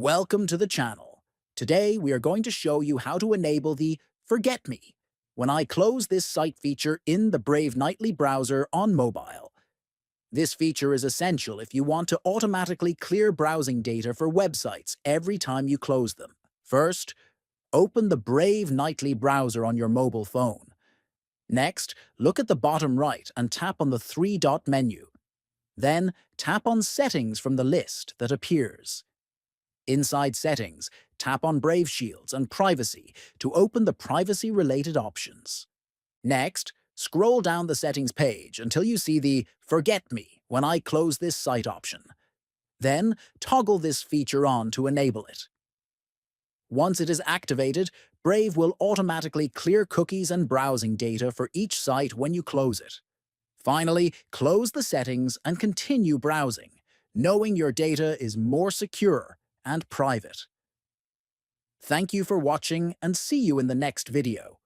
Welcome to the channel. Today we are going to show you how to enable the Forget Me when I close this site feature in the Brave Nightly browser on mobile. This feature is essential if you want to automatically clear browsing data for websites every time you close them. First, open the Brave Nightly browser on your mobile phone. Next, look at the bottom right and tap on the three-dot menu. Then, tap on Settings from the list that appears. Inside Settings, tap on Brave Shields and Privacy to open the privacy-related options. Next, scroll down the settings page until you see the Forget Me when I close this site option. Then, toggle this feature on to enable it. Once it is activated, Brave will automatically clear cookies and browsing data for each site when you close it. Finally, close the settings and continue browsing, knowing your data is more secure and private. Thank you for watching and see you in the next video.